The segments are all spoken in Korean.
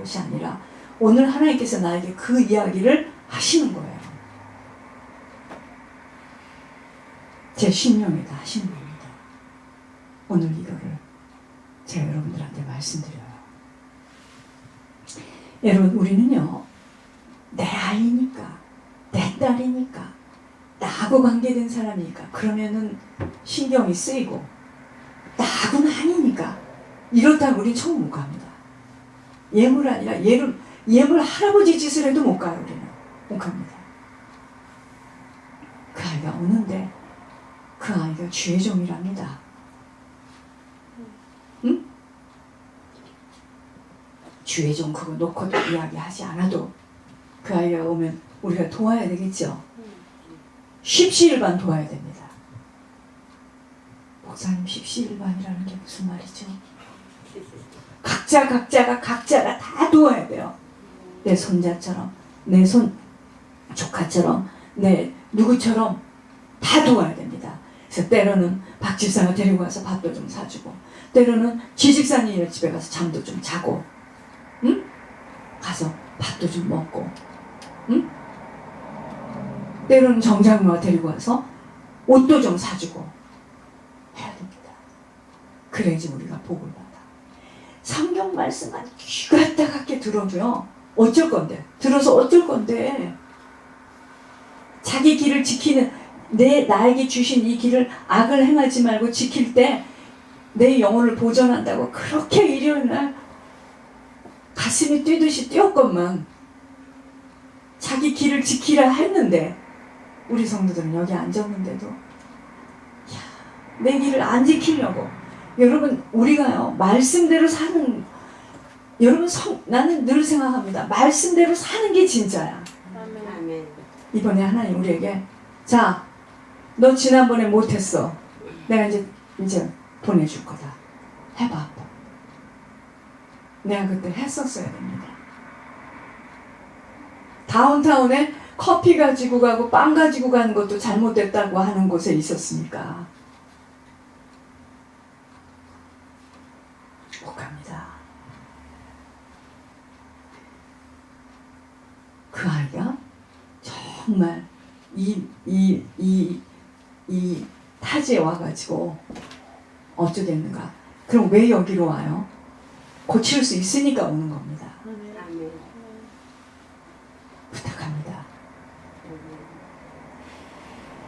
것이 아니라 오늘 하나님께서 나에게 그 이야기를 하시는 거예요. 제 신령이다 하시는 겁니다. 오늘 이거를 제가 여러분들한테 말씀드려요. 여러분, 우리는요, 내 아이니까, 내 딸이니까, 나하고 관계된 사람이니까, 그러면은 신경이 쓰이고, 나하고는 아니니까, 이렇다면 우린 처음 못 갑니다. 예물 아니라 예물 할아버지 짓을 해도 못 가요. 우리는 못 갑니다. 그 아이가 오는데 그 아이가 주의 종이랍니다. 응? 주의 종 그거 놓고 이야기하지 않아도 그 아이가 오면 우리가 도와야 되겠죠. 십시일반 도와야 됩니다. 목사님, 십시일반이라는 게 무슨 말이죠? 각자가 다 도와야 돼요. 내 손자처럼, 내 조카처럼, 내 누구처럼 다 도와야 됩니다. 그래서 때로는 박 집사가 데리고 가서 밥도 좀 사주고, 때로는 지 집사님 집에 가서 잠도 좀 자고, 응? 가서 밥도 좀 먹고, 응? 때로는 정장모가 데리고 와서 옷도 좀 사주고 해야 됩니다. 그래야지 우리가 복을 받아. 성경 말씀만 귀가 따갑게 들어도요, 어쩔 건데? 들어서 어쩔 건데? 자기 길을 지키는, 나에게 주신 이 길을 악을 행하지 말고 지킬 때 내 영혼을 보존한다고 그렇게 일요일날 가슴이 뛰듯이 뛰었건만 자기 길을 지키라 했는데, 우리 성도들은 여기 앉았는데도 내 길을 안 지키려고. 여러분, 우리가요, 말씀대로 사는, 여러분, 나는 늘 생각합니다. 말씀대로 사는 게 진짜야. 아멘. 이번에 하나님 우리에게, 자, 너 지난번에 못했어. 내가 이제 보내줄 거다. 해봐. 내가 그때 했었어야 됩니다. 다운타운에 커피 가지고 가고 빵 가지고 가는 것도 잘못됐다고 하는 곳에 있었으니까 못 갑니다. 그 아이가 정말 이 타지에 와가지고 어쩌겠는가. 그럼 왜 여기로 와요? 고칠 수 있으니까 오는 겁니다. 아멘. 부탁합니다.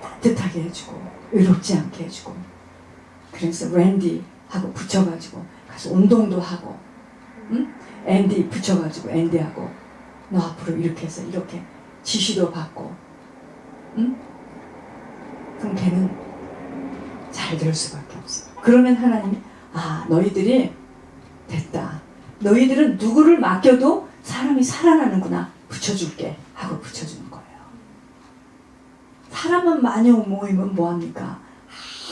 따뜻하게 해주고 의롭지 않게 해주고, 그래서 랜디하고 붙여가지고 가서 운동도 하고, 응? 앤디 붙여가지고 앤디하고 너 앞으로 이렇게 해서 이렇게 지시도 받고, 응? 그럼 걔는 잘 될 수밖에 없어. 그러면 하나님이, 아, 너희들이 됐다. 너희들은 누구를 맡겨도 사람이 살아나는구나. 붙여줄게 하고 붙여주는 거예요. 사람만 많이 모이면 뭐합니까?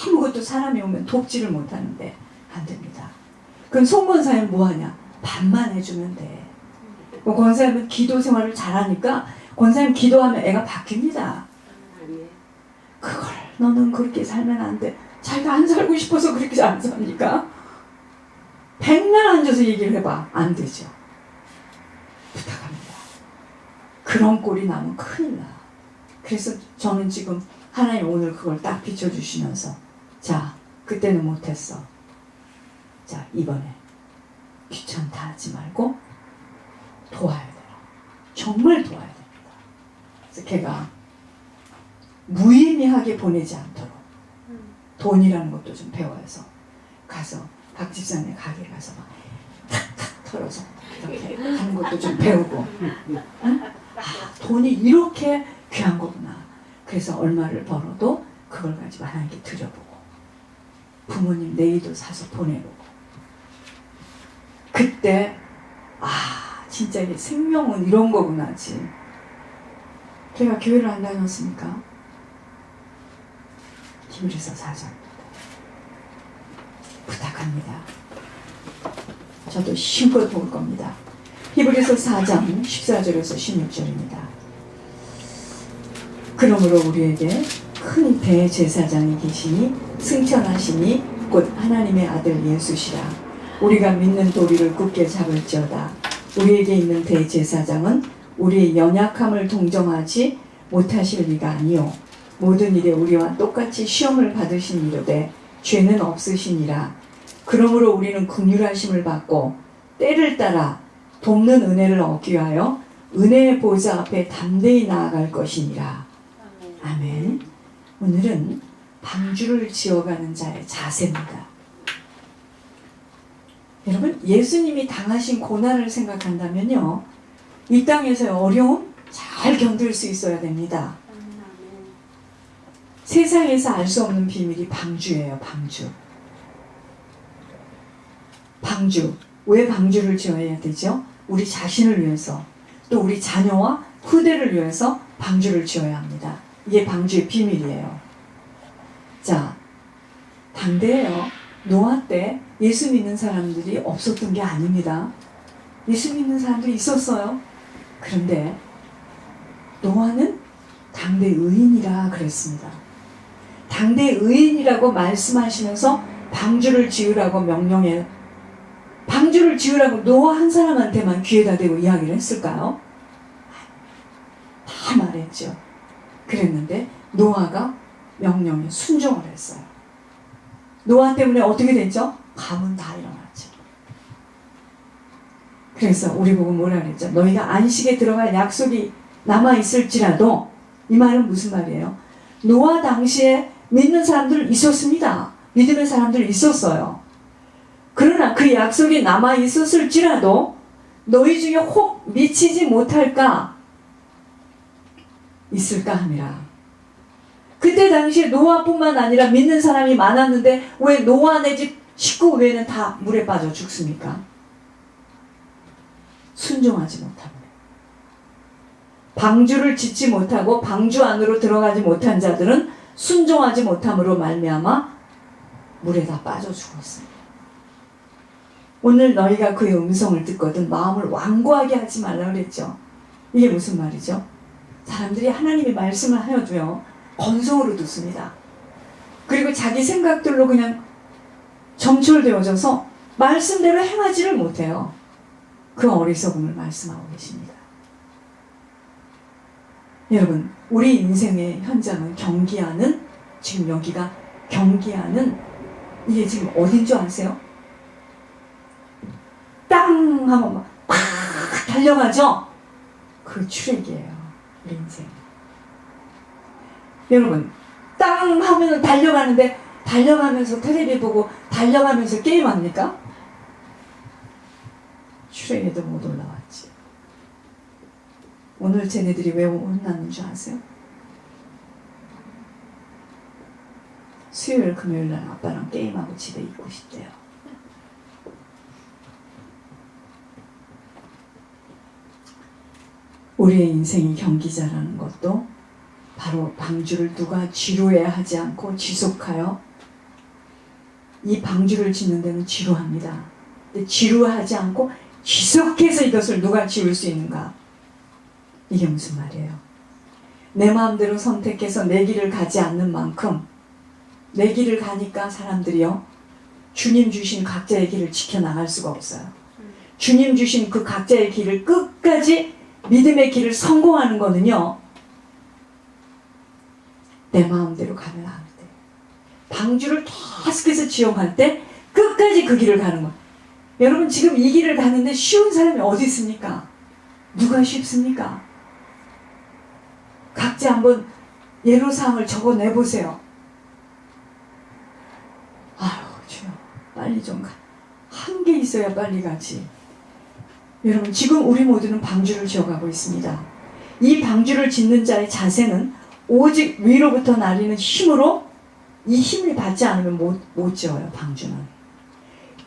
아무것도 사람이 오면 돕지를 못하는데 안 됩니다. 그럼 송권사님 뭐하냐? 반만 해주면 돼. 권사님은 기도 생활을 잘하니까 권사님 기도하면 애가 바뀝니다. 그걸 너는 그렇게 살면 안 돼. 자기가 안 살고 싶어서 그렇게 안 삽니까? 백날 앉아서 얘기를 해봐. 안 되죠. 부탁합니다. 그런 꼴이 나면 큰일 나. 그래서 저는 지금 하나님 오늘 그걸 딱 비춰주시면서, 자, 그때는 못했어. 자, 이번에 귀찮다 하지 말고 도와야 돼요. 정말 도와야 됩니다. 그래서 걔가 무의미하게 보내지 않도록 돈이라는 것도 좀 배워서 가서 박 집사님 가게 가서 막 탁탁 털어서 이렇게 하는 것도 좀 배우고, 응? 아, 돈이 이렇게 귀한 거구나. 그래서 얼마를 벌어도 그걸 가지고 하나님께 드려보고, 부모님 네이도 사서 보내보고, 그때 아, 진짜 이게 생명은 이런 거구나지. 걔가 교회를 안 다녔습니까? 히브리서 4장 부탁합니다. 저도 힘껏 볼 겁니다. 히브리서 4장 14절에서 16절입니다. 그러므로 우리에게 큰 대제사장이 계시니 승천하시니 곧 하나님의 아들 예수시라. 우리가 믿는 도리를 굳게 잡을지어다. 우리에게 있는 대제사장은 우리의 연약함을 동정하지 못하실 리가 아니요 모든 일에 우리와 똑같이 시험을 받으신 이로되 죄는 없으시니라. 그러므로 우리는 긍휼하심을 받고 때를 따라 돕는 은혜를 얻기 위하여 은혜의 보좌 앞에 담대히 나아갈 것이니라. 아멘. 오늘은 방주를 지어가는 자의 자세입니다. 여러분, 예수님이 당하신 고난을 생각한다면요, 이 땅에서의 어려움 잘 견딜 수 있어야 됩니다. 세상에서 알 수 없는 비밀이 방주예요. 방주. 왜 방주를 지어야 되죠? 우리 자신을 위해서, 또 우리 자녀와 후대를 위해서 방주를 지어야 합니다. 이게 방주의 비밀이에요. 자, 당대에요. 노아 때 예수 믿는 사람들이 없었던 게 아닙니다. 예수 믿는 사람들이 있었어요. 그런데 노아는 당대 의인이라 그랬습니다. 당대 의인이라고 말씀하시면서 방주를 지으라고 명령해. 방주를 지으라고 노아 한 사람한테만 귀에다 대고 이야기를 했을까요? 다 말했죠. 그랬는데 노아가 명령에 순종을 했어요. 노아 때문에 어떻게 됐죠? 가문 다 일어났죠. 그래서 우리 보고 뭐라 그랬죠? 너희가 안식에 들어갈 약속이 남아있을지라도, 이 말은 무슨 말이에요? 노아 당시에 믿는 사람들 있었습니다. 믿음의 사람들 있었어요. 그러나 그 약속이 남아있었을지라도 너희 중에 혹 미치지 못할까? 있을까 함이라. 그때 당시에 노아뿐만 아니라 믿는 사람이 많았는데 왜 노아 네 집 식구 외에는 다 물에 빠져 죽습니까? 순종하지 못합니다. 방주를 짓지 못하고 방주 안으로 들어가지 못한 자들은 순종하지 못함으로 말미암아 물에 다 빠져 죽었습니다. 오늘 너희가 그의 음성을 듣거든 마음을 완고하게 하지 말라 그랬죠. 이게 무슨 말이죠? 사람들이 하나님의 말씀을 하여도요, 건성으로 듣습니다. 그리고 자기 생각들로 그냥 점철되어져서 말씀대로 행하지를 못해요. 그 어리석음을 말씀하고 계십니다. 여러분, 우리 인생의 현장은 경기하는, 지금 여기가 경기하는, 이게 지금 어딘 줄 아세요? 땅 하면 막 달려가죠? 그 출애기예요. 우리 인생. 여러분, 땅 하면 달려가는데 달려가면서 텔레비 보고 달려가면서 게임합니까? 출애기도 못 올라왔지. 오늘 쟤네들이 왜 혼나는 줄 아세요? 수요일 금요일 날 아빠랑 게임하고 집에 있고 싶대요. 우리의 인생이 경기자라는 것도 바로 방주를 누가 지루해야 하지 않고 지속하여, 이 방주를 짓는 데는 지루합니다. 근데 지루하지 않고 지속해서 이것을 누가 지을 수 있는가? 이게 무슨 말이에요? 내 마음대로 선택해서 내 길을 가지 않는 만큼, 내 길을 가니까 사람들이요, 주님 주신 각자의 길을 지켜나갈 수가 없어요. 주님 주신 그 각자의 길을 끝까지, 믿음의 길을 성공하는 거는요, 내 마음대로 가면 안 돼. 방주를 계속해서 지어갈 때 끝까지 그 길을 가는 거예요. 여러분, 지금 이 길을 가는데 쉬운 사람이 어디 있습니까? 누가 쉽습니까? 각자 한번 예로사항을 적어내보세요. 아유, 주여, 빨리 좀 가. 한 개 있어야 빨리 가지. 여러분, 지금 우리 모두는 방주를 지어가고 있습니다. 이 방주를 짓는 자의 자세는 오직 위로부터 나리는 힘으로, 이 힘을 받지 않으면 못 지어요. 방주는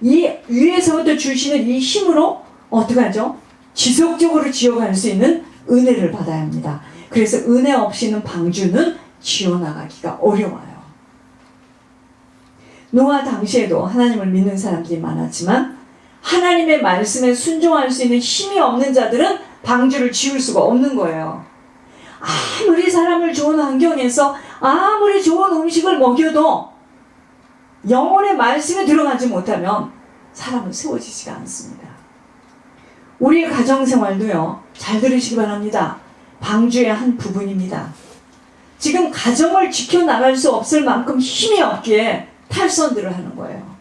이 위에서부터 주시는 이 힘으로 어떻게 하죠? 지속적으로 지어갈 수 있는 은혜를 받아야 합니다. 그래서 은혜 없이는 방주는 지어나가기가 어려워요. 노아 당시에도 하나님을 믿는 사람들이 많았지만 하나님의 말씀에 순종할 수 있는 힘이 없는 자들은 방주를 지을 수가 없는 거예요. 아무리 사람을 좋은 환경에서 아무리 좋은 음식을 먹여도 영혼의 말씀에 들어가지 못하면 사람은 세워지지가 않습니다. 우리의 가정생활도요, 잘 들으시기 바랍니다. 방주의 한 부분입니다. 지금 가정을 지켜나갈 수 없을 만큼 힘이 없기에 탈선들을 하는 거예요.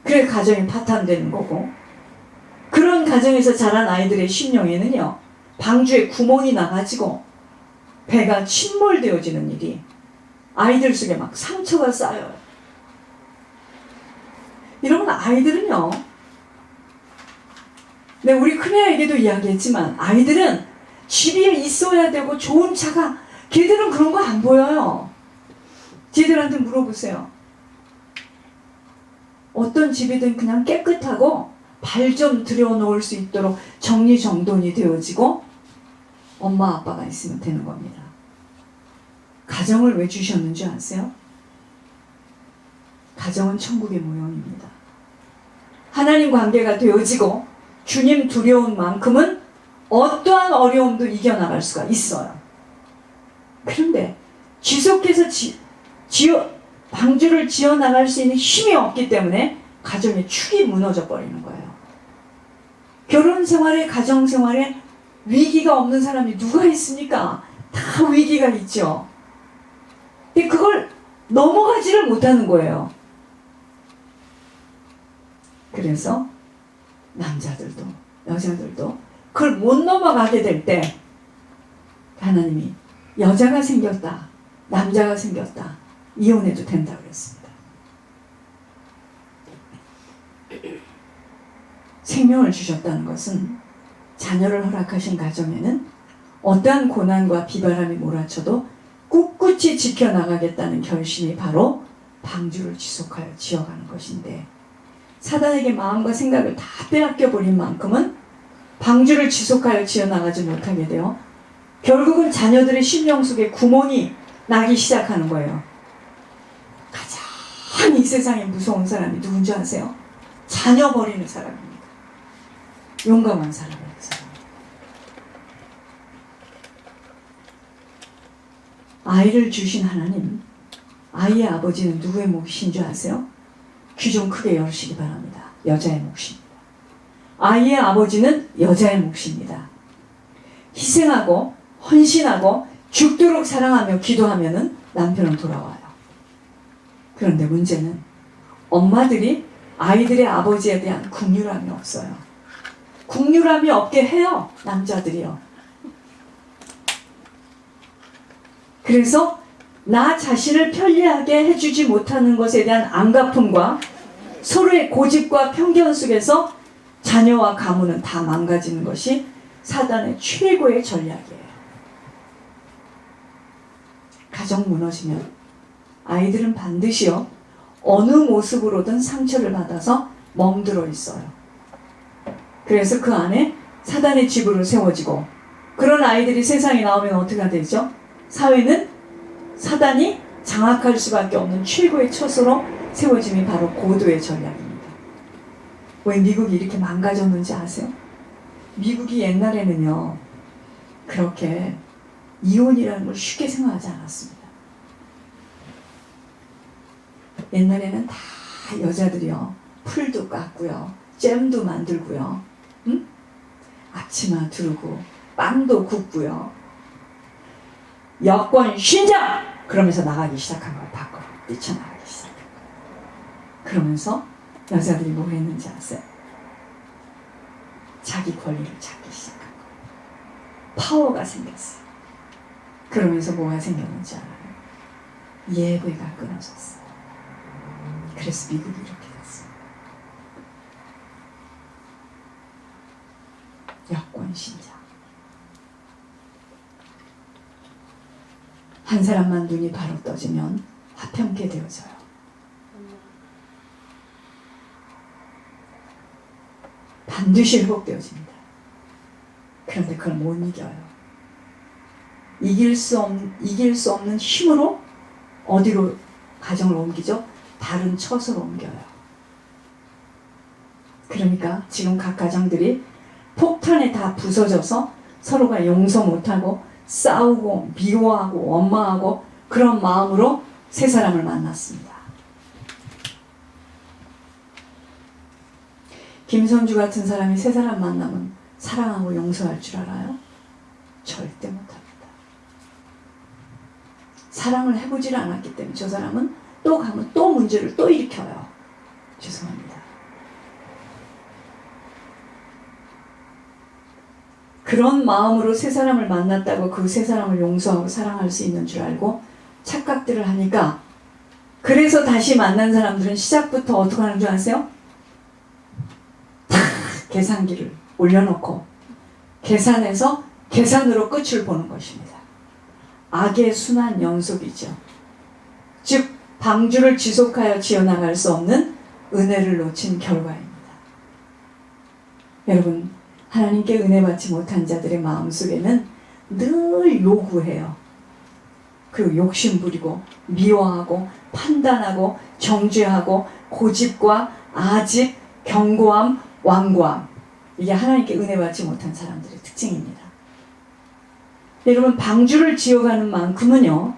그래서 가정이 파탄되는 거고, 그런 가정에서 자란 아이들의 심령에는요, 방주에 구멍이 나가지고 배가 침몰되어지는 일이 아이들 속에 막 상처가 쌓여요. 이러면 아이들은요, 네, 우리 큰애에게도 이야기했지만 아이들은 집이 있어야 되고 좋은 차가, 걔들은 그런 거 안 보여요. 쟤들한테 물어보세요. 어떤 집이든 그냥 깨끗하고 발 좀 들여놓을 수 있도록 정리정돈이 되어지고 엄마 아빠가 있으면 되는 겁니다. 가정을 왜 주셨는지 아세요? 가정은 천국의 모형입니다. 하나님 관계가 되어지고 주님 두려운 만큼은 어떠한 어려움도 이겨나갈 수가 있어요. 그런데 지속해서 방주를 지어나갈 수 있는 힘이 없기 때문에 가정의 축이 무너져 버리는 거예요. 결혼생활에, 가정생활에 위기가 없는 사람이 누가 있습니까? 다 위기가 있죠. 근데 그걸 넘어가지를 못하는 거예요. 그래서 남자들도 여자들도 그걸 못 넘어가게 될 때 하나님이 여자가 생겼다, 남자가 생겼다, 이혼해도 된다 그랬습니다. 생명을 주셨다는 것은 자녀를 허락하신 가정에는 어떠한 고난과 비바람이 몰아쳐도 꿋꿋이 지켜나가겠다는 결심이 바로 방주를 지속하여 지어가는 것인데, 사단에게 마음과 생각을 다 빼앗겨버린 만큼은 방주를 지속하여 지어나가지 못하게 되어 결국은 자녀들의 심령 속에 구멍이 나기 시작하는 거예요. 가장 이 세상에 무서운 사람이 누군지 아세요? 자녀 버리는 사람입니다. 용감한 사람입니다. 아이를 주신 하나님, 아이의 아버지는 누구의 몫인 줄 아세요? 귀 좀 크게 열으시기 바랍니다. 여자의 몫입니다. 아이의 아버지는 여자의 몫입니다. 희생하고 헌신하고 죽도록 사랑하며 기도하면은 남편은 돌아와요. 그런데 문제는 엄마들이 아이들의 아버지에 대한 긍휼함이 없어요. 긍휼함이 없게 해요, 남자들이요. 그래서 나 자신을 편리하게 해주지 못하는 것에 대한 안갚음과 서로의 고집과 편견 속에서 자녀와 가문은 다 망가지는 것이 사단의 최고의 전략이에요. 가정 무너지면 아이들은 반드시요, 어느 모습으로든 상처를 받아서 멍들어 있어요. 그래서 그 안에 사단의 집으로 세워지고, 그런 아이들이 세상에 나오면 어떻게 되죠? 사회는 사단이 장악할 수밖에 없는 최고의 처소로 세워짐이 바로 고도의 전략입니다. 왜 미국이 이렇게 망가졌는지 아세요? 미국이 옛날에는요, 그렇게 이혼이라는 걸 쉽게 생각하지 않았습니다. 옛날에는 다 여자들이요, 풀도 깎고요, 잼도 만들고요, 응? 앞치마 두르고 빵도 굽고요, 여권 신장! 그러면서 나가기 시작한 거예요. 밖으로 뛰쳐나가기 시작한 거예요. 그러면서 여자들이 뭐 했는지 아세요? 자기 권리를 찾기 시작한 거예요. 파워가 생겼어요. 그러면서 뭐가 생겼는지 알아요? 예배가 끊어졌어요. 그래서 미국이 이렇게 됐어요. 여권 신장. 한 사람만 눈이 바로 떠지면 화평케 되어져요. 반드시 회복되어집니다. 그런데 그걸 못 이겨요. 이길 수 없는 힘으로 어디로 가정을 옮기죠? 다른 처소로 옮겨요. 그러니까 지금 각 가정들이 폭탄에 다 부서져서 서로가 용서 못하고 싸우고 미워하고 원망하고 그런 마음으로 세 사람을 만났습니다. 김선주 같은 사람이 세 사람 만나면 사랑하고 용서할 줄 알아요? 절대 못합니다. 사랑을 해보질 않았기 때문에 저 사람은 또 가면 또 문제를 또 일으켜요. 죄송합니다. 그런 마음으로 새 사람을 만났다고 그 새 사람을 용서하고 사랑할 수 있는 줄 알고 착각들을 하니까, 그래서 다시 만난 사람들은 시작부터 어떻게 하는 줄 아세요? 다 계산기를 올려놓고 계산해서 계산으로 끝을 보는 것입니다. 악의 순환 연속이죠. 즉 방주를 지속하여 지어나갈 수 없는 은혜를 놓친 결과입니다. 여러분, 하나님께 은혜 받지 못한 자들의 마음속에는 늘 요구해요. 그리고 욕심 부리고 미워하고 판단하고 정죄하고 고집과 아집, 견고함, 완고함. 이게 하나님께 은혜 받지 못한 사람들의 특징입니다. 여러분, 방주를 지어가는 만큼은요,